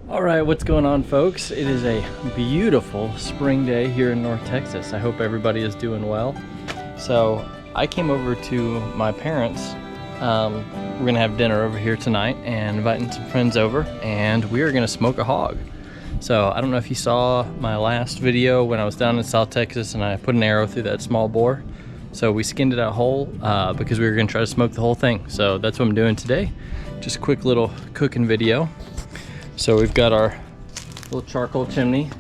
All right, what's going on, folks? It is a beautiful spring day here in North Texas. I hope everybody is doing well. So I came over to my parents. We're gonna have dinner over here tonight and inviting some friends over, and we are gonna smoke a hog. So I don't know if you saw my last video when I was down in South Texas and I put an arrow through that small boar. So we skinned it out whole because we were gonna try to smoke the whole thing. So that's what I'm doing today. Just a quick little cooking video. So we've got our little charcoal chimney.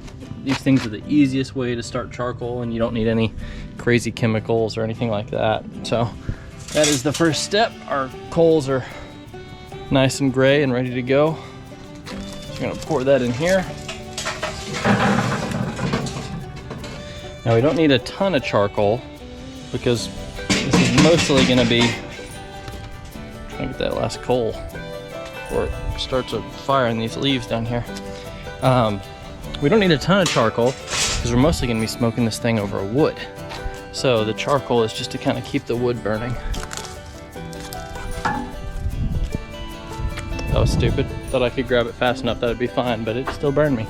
These things are the easiest way to start charcoal, and you don't need any crazy chemicals or anything like that. So that is the first step. Our coals are nice and gray and ready to go. Just gonna pour that in here. Now we don't need a ton of charcoal because this is mostly gonna be, trying to get that last coal before it starts a fire in these leaves down here. We don't need a ton of charcoal because we're mostly gonna be smoking this thing over wood. So the charcoal is just to kind of keep the wood burning. That was stupid. Thought I could grab it fast enough that it'd be fine, but it still burned me.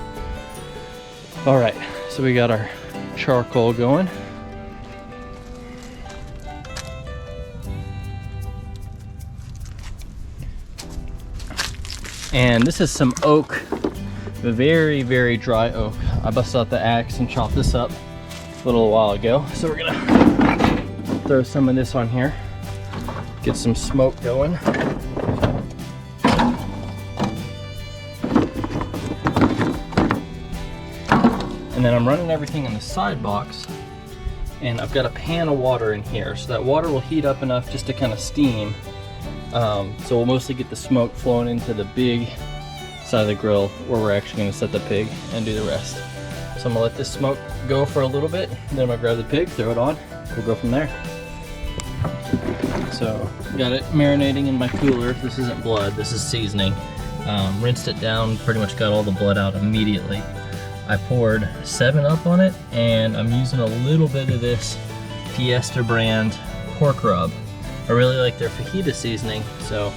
All right, so we got our charcoal going. And this is some oak, very, very dry oak. I busted out the axe and chopped this up a little while ago. So we're gonna throw some of this on here, get some smoke going. And then I'm running everything in the side box, and I've got a pan of water in here, so that water will heat up enough just to kind of steam. So we'll mostly get the smoke flowing into the big side of the grill where we're actually going to set the pig and do the rest. So I'm going to let this smoke go for a little bit, and then I'm going to grab the pig, throw it on, we'll go from there. So got it marinating in my cooler. This isn't blood, this is seasoning. Rinsed it down, pretty much got all the blood out immediately. I poured 7-Up on it, and I'm using a little bit of this Fiesta brand pork rub. I really like their fajita seasoning, so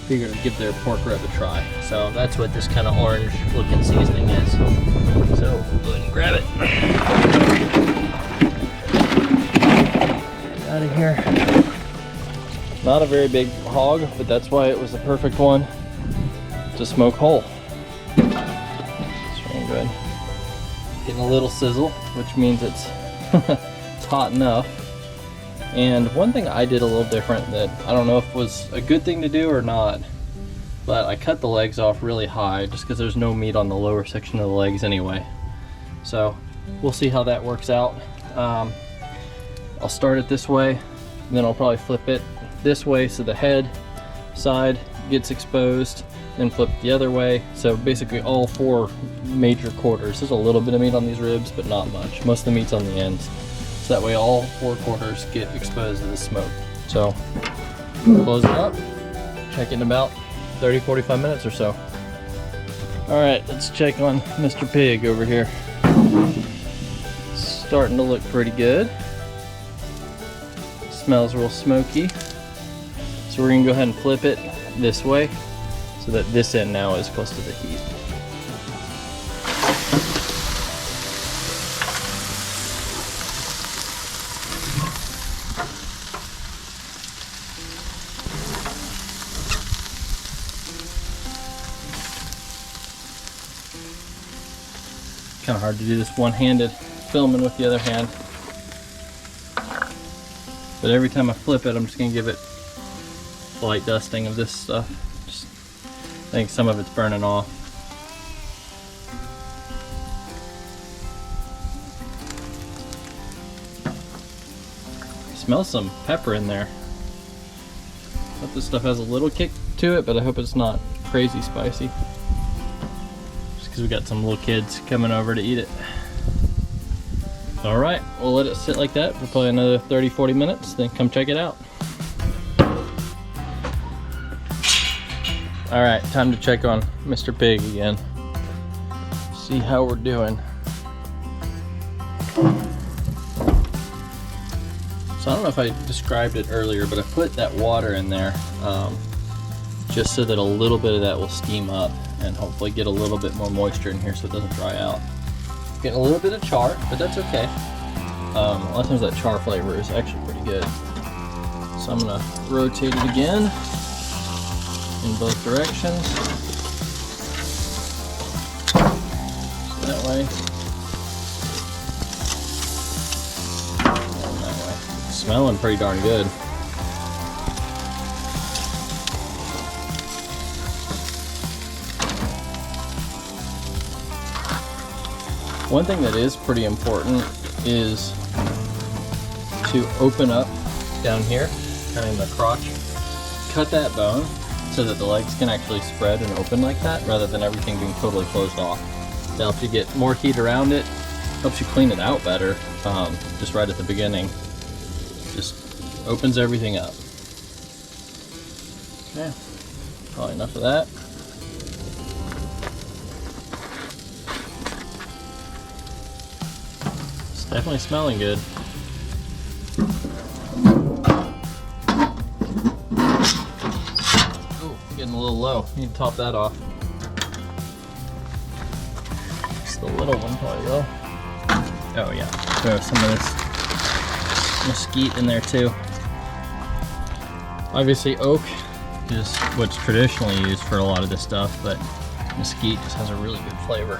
figured I'd give their pork rub a try. So that's what this kind of orange looking seasoning is. So go ahead and grab it. Get out of here. Not a very big hog, but that's why it was the perfect one to smoke whole. It's really good. Getting a little sizzle, which means it's hot enough. And one thing I did a little different that I don't know if was a good thing to do or not, but I cut the legs off really high just because there's no meat on the lower section of the legs anyway. So we'll see how that works out. I'll start it this way, and then I'll probably flip it this way so the head side gets exposed, then flip the other way. So basically all 4 major quarters. There's a little bit of meat on these ribs, but not much. Most of the meat's on the ends. So that way all 4 quarters get exposed to the smoke. So close it up, check in about 30-45 minutes or so. All right, let's check on Mr. Pig over here. Starting to look pretty good. Smells real smoky. So we're gonna go ahead and flip it this way so that this end now is close to the heat. Kind of hard to do this one-handed, filming with the other hand. But every time I flip it, I'm just gonna give it a light dusting of this stuff. Just, I think some of it's burning off. I smell some pepper in there. I hope this stuff has a little kick to it, but I hope it's not crazy spicy. Because we got some little kids coming over to eat it. All right, we'll let it sit like that for probably another 30-40 minutes, then come check it out. All right, time to check on Mr. Pig again. See how we're doing. So I don't know if I described it earlier, but I put that water in there just so that a little bit of that will steam up and hopefully get a little bit more moisture in here so it doesn't dry out. Getting a little bit of char, but that's okay. A lot of times that char flavor is actually pretty good. So I'm gonna rotate it again in both directions. So that way. And that way. It's smelling pretty darn good. One thing that is pretty important is to open up down here, kind of in the crotch. Cut that bone so that the legs can actually spread and open like that, rather than everything being totally closed off. That helps you get more heat around it, helps you clean it out better, just right at the beginning. Just opens everything up. Okay, probably enough of that. Definitely smelling good. Oh, getting a little low. Need to top that off. Just the little one probably will. Oh yeah, throw some of this mesquite in there too. Obviously oak is what's traditionally used for a lot of this stuff, but mesquite just has a really good flavor.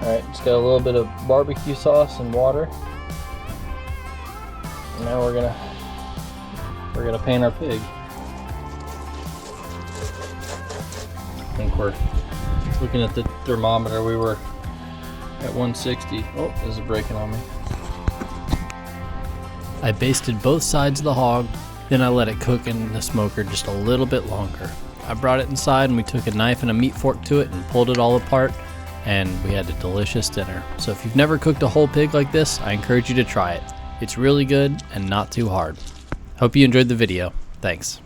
Alright, just got a little bit of barbecue sauce and water. And now we're gonna paint our pig. I think we're looking at the thermometer, we were at 160. Oh, this is breaking on me. I basted both sides of the hog, then I let it cook in the smoker just a little bit longer. I brought it inside and we took a knife and a meat fork to it and pulled it all apart, and we had a delicious dinner. So if you've never cooked a whole pig like this, I encourage you to try it. It's really good and not too hard. Hope you enjoyed the video. Thanks.